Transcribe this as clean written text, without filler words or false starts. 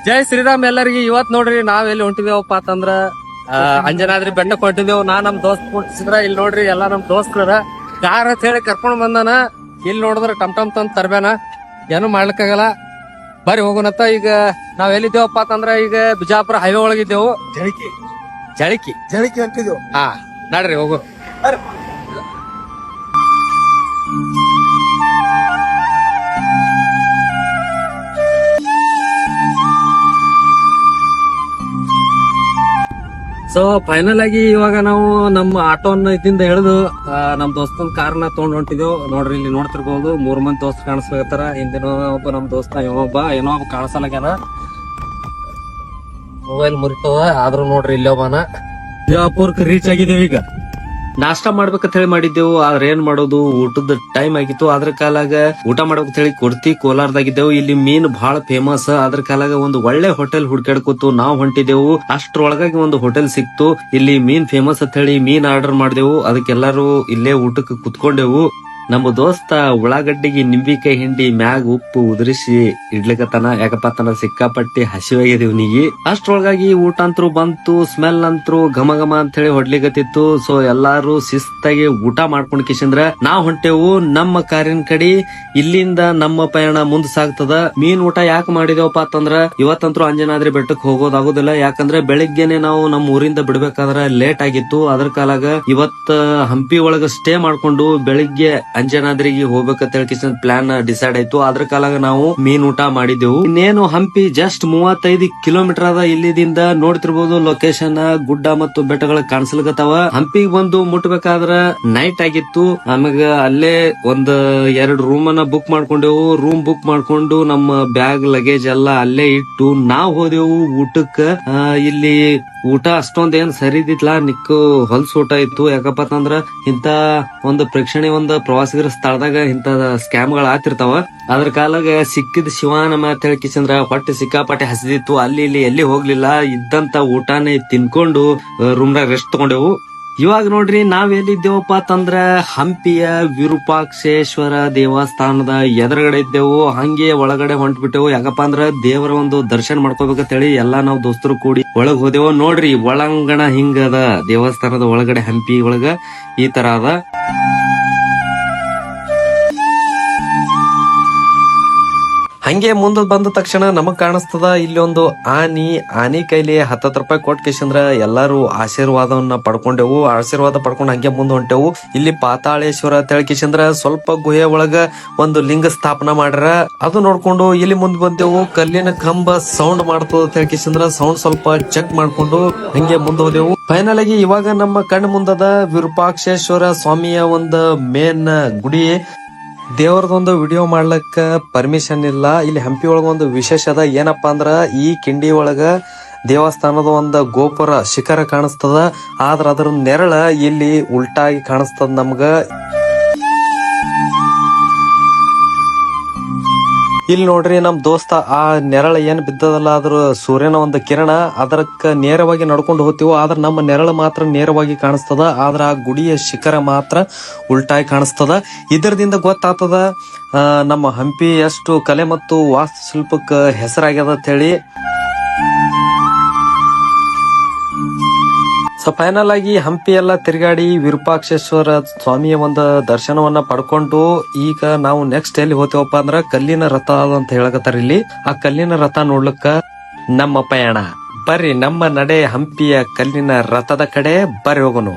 ಜೈ ಶ್ರೀರಾಮ್ ಎಲ್ಲರಿಗೆ. ಇವತ್ ನೋಡ್ರಿ ನಾವ್ ಎಲ್ಲಿ ಹೊಂಟಿದೇವಪ್ಪ ಅಂತಂದ್ರ ಅಂಜನಾದ್ರಿ ಬೆಟ್ಟಕ್ ಹೊಂಟಿದೇವ್. ನಮ್ ದೋಸ್ತ್ ಮುಟ್ಟಿಸಿದ್ರ ಇಲ್ಲಿ ನೋಡ್ರಿ ಎಲ್ಲಾ ನಮ್ ದೋಸ್ತರ ಕಾರ್ ಅಂತ ಹೇಳಿ ಕರ್ಕೊಂಡ್ ಬಂದಾನ. ಇಲ್ಲಿ ನೋಡಿದ್ರ ಟಮ್ ತಂದ್ ತರ್ಬೇನ, ಏನು ಮಾಡ್ಲಿಕ್ಕಾಗಲ್ಲ. ಬರ್ರಿ ಹೋಗೋಣತ್ತ. ಈಗ ನಾವ್ ಎಲ್ಲಿದ್ದೇವಪ್ಪ ಅಂತಂದ್ರ ಈಗ ಬಿಜಾಪುರ ಹೈವೇ ಒಳಗಿದ್ದೇವು. ಜಳಕಿ ಹೊಂಟಿದೇವು. ಹಾ ನಡ್ರಿ ಹೋಗು. ಸೊ ಫೈನಲ್ ಆಗಿ ಇವಾಗ ನಾವು ನಮ್ಮ ಆಟೋನ ಇದಿಂದ ಹಿಡಿದು ನಮ್ ದೋಸ್ತನ ಕಾರ್ನ ತಗೊಂಡ್ ಹೊಂಟಿದೇವು. ನೋಡ್ರಿ ಇಲ್ಲಿ ನೋಡ್ತಿರ್ಬೋದು 3 ಮಂದಿ ದೋಸ್ತ್ ಕಾಣಿಸ್ಬೇಕತ್ತಾರ. ಹಿಂದಿನ ಒಬ್ಬ ನಮ್ ದೋಸ್ತ ಏನೋ ಒಬ್ಬ ಕಾಣಿಸಲ್ಲಾಗ್ಯಾನ. ಮೊಬೈಲ್ ಮುರಿತವ ಆದ್ರೂ ನೋಡ್ರಿ ಇಲ್ಲಿ ಒಬ್ಬನ. ಬಿಜಾಪುರಕ್ಕೆ ರೀಚ್ ಆಗಿದ್ದೇವೆ. ಈಗ ನಾಷ್ಟಾ ಮಾಡ್ಬೇಕಂತ ಹೇಳಿ ಮಾಡಿದ್ದೆವು. ಆದ್ರೆ ಏನ್ ಮಾಡೋದು, ಊಟದ ಟೈಮ್ ಆಗಿತ್ತು. ಅದ್ರ ಕಾಲಾಗ ಊಟ ಮಾಡ್ಬೇಕಂತ ಹೇಳಿ ಕೊಡ್ತಿ ಕೋಲಾರದಾಗಿದ್ದೆವು. ಇಲ್ಲಿ ಮೀನ್ ಬಹಳ ಫೇಮಸ್. ಅದ್ರ ಕಾಲಾಗ ಒಂದು ಒಳ್ಳೆ ಹೋಟೆಲ್ ಹುಡ್ಕಾಡ್ಕೊತು ನಾವು ಹೊಂಟಿದೆವು. ಅಷ್ಟ್ರೊಳಗಾಗಿ ಒಂದು ಹೋಟೆಲ್ ಸಿಕ್ತು. ಇಲ್ಲಿ ಮೀನ್ ಫೇಮಸ್ ಅಂತ ಹೇಳಿ ಮೀನ್ ಆರ್ಡರ್ ಮಾಡಿದೆವು. ಅದಕ್ಕೆಲ್ಲಾರು ಇಲ್ಲೇ ಊಟಕ್ಕೆ ಕುತ್ಕೊಂಡೆವು. ನಮ್ಮ ದೋಸ್ತ ಉಳ್ಳಾಗಡ್ಡಿಗೆ ನಿಂಬಿಕಾಯಿ ಹಿಂಡಿ ಮ್ಯಾಗ ಉಪ್ಪು ಉದುರಿಸಿ ಇಡ್ಲಿಕತ್ತಾನ. ಯಾಕಪ್ಪ ತನ ಸಿಕ್ಕಾಪಟ್ಟಿ ಹಸಿವಾಗಿದೆ ನೀಗಿ. ಅಷ್ಟ್ರೊಳಗಾಗಿ ಊಟ ಅಂತರೂ ಬಂತು. ಸ್ಮೆಲ್ ಅಂತರೂ ಘಮ ಘಮ ಅಂತ ಹೇಳಿ ಹೊಡ್ಲಿಕತ್ತಿತ್ತು. ಸೊ ಎಲ್ಲಾರು ಶಿಸ್ತಾಗಿ ಊಟ ಮಾಡ್ಕೊಂಡ್ ಕಿಶಂದ್ರ ನಾವ್ ಹೊಂಟೆವು ನಮ್ಮ ಕಾರಿನ ಕಡೆ. ಇಲ್ಲಿಂದ ನಮ್ಮ ಪಯಣ ಮುಂದ್ ಸಾಗ್ತದ. ಮೀನ್ ಊಟ ಯಾಕೆ ಮಾಡಿದೇವಪ್ಪ ಅಂತಂದ್ರ ಇವತ್ತಂತರೂ ಅಂಜನಾದ್ರಿ ಬೆಟ್ಟಕ್ಕೆ ಹೋಗೋದಾಗುದಿಲ್ಲ. ಯಾಕಂದ್ರೆ ಬೆಳಿಗ್ಗೆನೆ ನಾವು ನಮ್ಮ ಊರಿಂದ ಬಿಡ್ಬೇಕಾದ್ರ ಲೇಟ್ ಆಗಿತ್ತು. ಅದ್ರ ಕಾಲಾಗ ಇವತ್ತ ಹಂಪಿ ಒಳಗ ಸ್ಟೇ ಮಾಡ್ಕೊಂಡು ಬೆಳಿಗ್ಗೆ ಅಂಜನಾದ್ರಿಗೆ ಹೋಗ್ಬೇಕಂತ ಹೇಳಿ ಪ್ಲಾನ್ ಡಿಸೈಡ್ ಆಯ್ತು. ಅದ್ರ ಕಾಲಾಗ ನಾವು ಮೀನ್ ಊಟ ಮಾಡಿದೆವು. ಇನ್ನೇನು ಹಂಪಿ ಜಸ್ಟ್ 35 ಕಿಲೋಮೀಟರ್ ಅದ ಇಲ್ಲಿದಿಂದ. ನೋಡ್ತಿರ್ಬೋದು ಲೊಕೇಶನ್ ಗುಡ್ಡ ಮತ್ತು ಬೆಟ್ಟಗಳ ಕಾಣಿಸ್ಲಿಕತ್ತಾವ. ಹಂಪಿಗೆ ಬಂದು ಮುಟ್ಬೇಕಾದ್ರ ನೈಟ್ ಆಗಿತ್ತು. ಆಮ್ಯಾಗ ಅಲ್ಲೇ ಒಂದ್ 2 ರೂಮ್ ಅನ್ನ ಬುಕ್ ಮಾಡ್ಕೊಂಡೆವು. ರೂಮ್ ಬುಕ್ ಮಾಡ್ಕೊಂಡು ನಮ್ಮ ಬ್ಯಾಗ್ ಲಗೇಜ್ ಎಲ್ಲಾ ಅಲ್ಲೇ ಇಟ್ಟು ನಾವ್ ಹೋದೆವು ಊಟಕ್ಕ. ಇಲ್ಲಿ ಊಟ ಅಷ್ಟೊಂದ್ ಏನ್ ಸರಿ ಇದ್ದಿತ್ಲಾ, ನಿಕ್ಕು ಹೊಲ್ಸ್ ಊಟ ಇತ್ತು. ಯಾಕಪ್ಪ ಅಂತಂದ್ರ ಇಂತ ಒಂದು ಪ್ರೇಕ್ಷಣೀಯ ಒಂದು ಪ್ರವಾಸಿಗರ ಸ್ಥಳದಾಗ ಇಂತ ಸ್ಕ್ಯಾಮ್ ಗಳು ಆತಿರ್ತಾವ. ಅದ್ರ ಕಾಲಾಗ ಸಿಕ್ಕಿದ ಶಿವಾನ ಮಾತ್ ಹೇಳ್ಕಿಸಂದ್ರ ಹೊಟ್ಟೆ ಸಿಕ್ಕಾಪಟ್ಟೆ ಹಸಿದಿತ್ತು. ಅಲ್ಲಿ ಇಲ್ಲಿ ಎಲ್ಲಿ ಹೋಗ್ಲಿಲ್ಲ. ಇದ್ದಂತ ಊಟಾನೇ ತಿನ್ಕೊಂಡು ರೂಮ್ನಾಗ ರೆಸ್ಟ್ ತಗೊಂಡೆವು. ಇವಾಗ ನೋಡ್ರಿ ನಾವ್ ಎಲ್ಲಿದ್ದೇವಪ್ಪ ಅಂತಂದ್ರ ಹಂಪಿಯ ವಿರೂಪಾಕ್ಷೇಶ್ವರ ದೇವಸ್ಥಾನದ ಎದುರುಗಡೆ ಇದ್ದೇವು. ಹಂಗೆ ಒಳಗಡೆ ಹೊಂಟ್ಬಿಟ್ಟೆವು. ಯಾಕಪ್ಪ ಅಂದ್ರ ದೇವರ ಒಂದು ದರ್ಶನ ಮಾಡ್ಕೋಬೇಕಂತ ಹೇಳಿ ಎಲ್ಲಾ ನಾವ್ ದೋಸ್ತರು ಕೂಡಿ ಒಳಗ್ ಹೋದೆವು. ನೋಡ್ರಿ ಒಳಂಗಣ ಹಿಂಗದ ದೇವಸ್ಥಾನದ ಒಳಗಡೆ. ಹಂಪಿ ಒಳಗ ಈ ತರ ಅದ. ಹಂಗೆ ಮುಂದ್ ಬಂದ ತಕ್ಷಣ ನಮಗ್ ಕಾಣಿಸ್ತದ ಇಲ್ಲಿ ಒಂದು ಆನಿ ಕೈಲಿ 10 ರೂಪಾಯಿ ಕೊಟ್ಟ ಕಿಶಂದ್ರ ಎಲ್ಲಾರು ಆಶೀರ್ವಾದವನ್ನ ಪಡ್ಕೊಂಡೆವು. ಆಶೀರ್ವಾದ ಪಡ್ಕೊಂಡ್ ಹಂಗೆ ಮುಂದ್ ಹೊಂಟೆವು. ಇಲ್ಲಿ ಪಾತಾಳೇಶ್ವರ ಕಿಶಂದ್ರ ಸ್ವಲ್ಪ ಗುಹೆ ಒಳಗ ಒಂದು ಲಿಂಗ ಸ್ಥಾಪನಾ ಮಾಡ್ಯಾರ. ಅದು ನೋಡ್ಕೊಂಡು ಇಲ್ಲಿ ಮುಂದ್ ಬಂದೆವು. ಕಲ್ಲಿನ ಕಂಬ ಸೌಂಡ್ ಮಾಡ್ತದ ಕಿಶಂದ್ರ ಸೌಂಡ್ ಸ್ವಲ್ಪ ಚೆಕ್ ಮಾಡ್ಕೊಂಡು ಹಂಗೆ ಮುಂದ್ ಹೋದೆವು. ಫೈನಲ್ ಆಗಿ ಇವಾಗ ನಮ್ಮ ಕಣ್ಣು ಮುಂದದ ವಿರೂಪಾಕ್ಷೇಶ್ವರ ಸ್ವಾಮಿಯ ಒಂದು ಮೇನ್ ಗುಡಿ. ದೇವರದೊಂದು ವಿಡಿಯೋ ಮಾಡ್ಲಕ್ಕ ಪರ್ಮಿಷನ್ ಇಲ್ಲ. ಇಲ್ಲಿ ಹಂಪಿ ಒಳಗ ಒಂದು ವಿಶೇಷ ಅದ. ಏನಪ್ಪಾ ಅಂದ್ರ ಈ ಕಿಂಡಿ ಒಳಗ ದೇವಸ್ಥಾನದ ಒಂದು ಗೋಪುರ ಶಿಖರ ಕಾಣಿಸ್ತದ. ಆದ್ರ ಅದ್ರ ನೆರಳ ಇಲ್ಲಿ ಉಲ್ಟಾಗಿ ಕಾಣಿಸ್ತದ ನಮ್ಗ. ಇಲ್ಲಿ ನೋಡ್ರಿ ನಮ್ ದೋಸ್ತ ಆ ನೆರಳ ಏನ್ ಬಿದ್ದದಲ್ಲ ಅದ್ರ ಸೂರ್ಯನ ಒಂದು ಕಿರಣ ಅದಕ್ಕ ನೇರವಾಗಿ ನಡ್ಕೊಂಡು ಹೋಗ್ತೀವಿ. ಆದ್ರ ನಮ್ಮ ನೆರಳು ಮಾತ್ರ ನೇರವಾಗಿ ಕಾಣಿಸ್ತದ. ಆದ್ರ ಆ ಗುಡಿಯ ಶಿಖರ ಮಾತ್ರ ಉಲ್ಟಾಗಿ ಕಾಣಿಸ್ತದ. ಇದರದಿಂದ ಗೊತ್ತಾಗ್ತದ ನಮ್ಮ ಹಂಪಿ ಎಷ್ಟು ಕಲೆ ಮತ್ತು ವಾಸ್ತುಶಿಲ್ಪಕ್ಕ ಹೆಸರಾಗ್ಯದ ಅಂತ ಹೇಳಿ. ಸೊ ಫೈನಲ್ ಆಗಿ ಹಂಪಿ ಎಲ್ಲ ತಿರುಗಾಡಿ ವಿರೂಪಾಕ್ಷೇಶ್ವರ ಸ್ವಾಮಿಯ ಒಂದು ದರ್ಶನವನ್ನ ಪಡ್ಕೊಂಡು ಈಗ ನಾವು ನೆಕ್ಸ್ಟ್ ಎಲ್ಲಿ ಹೋಗ್ತೇವಪ್ಪ ಅಂದ್ರ ಕಲ್ಲಿನ ರಥ ಅಂತ ಹೇಳಕತ್ತಾರ ಇಲ್ಲಿ. ಆ ಕಲ್ಲಿನ ರಥ ನೋಡ್ಲಿಕ್ಕ ನಮ್ಮ ಪಯಣ. ಬರ್ರಿ ನಮ್ಮ ನಡೆ ಹಂಪಿಯ ಕಲ್ಲಿನ ರಥದ ಕಡೆ ಬರ್ರಿ ಹೋಗೋಣ.